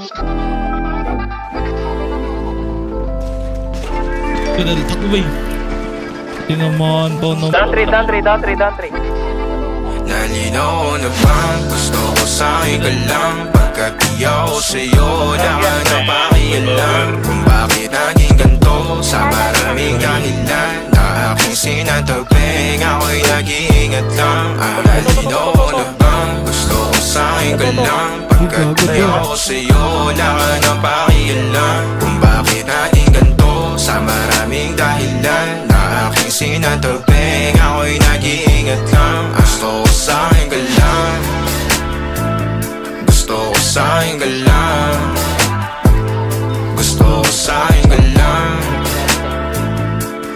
Pedal, takbo ba yun? Hindi naman, bono. Down 3. Nalinaw na bang gusto ko sa'yo ka lang? Pagkat di ako sa'yo, wala ka na pakialam. Kung bakit naging ganito sa maraming dahilan na aking sinatagping, ako'y nag-iingat lang. Nalinaw na bang gusto ko sa'yo ka lang? Pagkat di ako sa'yo, wala ka na pakialam. Kung bakit naging ganito sa maraming dahilan na aking sinatagping, ako'y nag-iingat lang. Gusto ko sa'yo ka lang. Gusto ko sa'yo ka lang. Gusto ko sa'yo ka lang.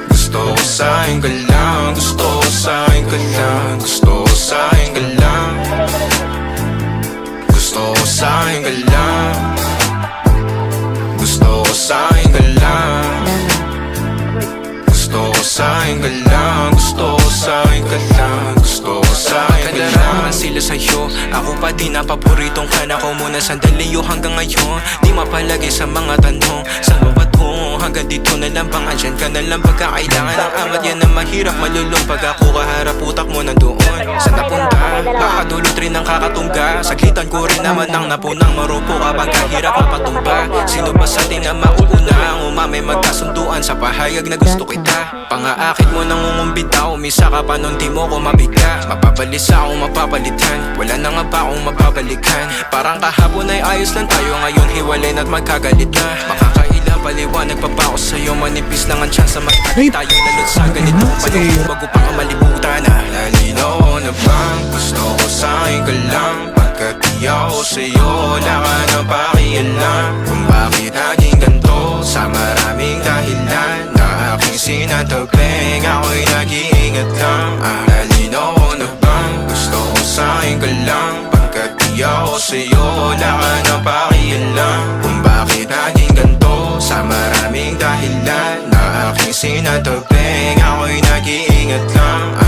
Gusto ko sa'yo ka lang. Gusto ko sa'yo ka lang. Gusto ko sa'yo ka lang. Gusto ko sa'yo ka lang. Gusto ko sa'yo ka lang. Gusto ko sa'yo ka lang. Gusto ko sa'yo ka lang. Gusto ko sa'yo ka lang. Kadalaman sila sa'yo, ako pa din na paboritong ka na ko muna sandali yo hanggang ngayon. Di mapalagi sa mga tanong, saan ba patungo? Hanggang dito na lang bang andyan ka na lang pagkakailangan ng angat yan na mahirap malulong. Pag ako kaharap utak mo na doon, saan napunta? Baka dulot rin ang kakatungga. Saglitan ko rin naman ang napunang marupo kapag kahirap mapatumba. Sino ba sa atin na mauuna ang umamay magkasunduan sa pahayag na gusto kita? Pangaakit mo nang umumbita, umisa ka pa nun di mo ko mabigla. Mapabalisa akong mapapalitan, wala na nga ba akong mapabalikan? Parang kahapon ay ayos lang tayo, ngayon hiwalay na't magkagalit na. Makakailang paliwanag pa ba ako sa'yo, manipis lang ang chance na magtagay tayo lalot sa ganito. Panahon bago pa ka malibutan na. Nalinaw na bang gusto ko sa'yo ka lang? Pagkat di ako sa'yo, wala ka na pakialam. Kung bakit naging ganito sa maraming dahilan na aking sinatagping, ako'y nag-iingat lang. Nalinaw na bang gusto ko sa'yo ka lang? Pagkat di ako sa'yo, wala ka na pakialam. Kung bakit naging ganito sa maraming dahilan na aking sinatagping, ako'y nag-iingat lang.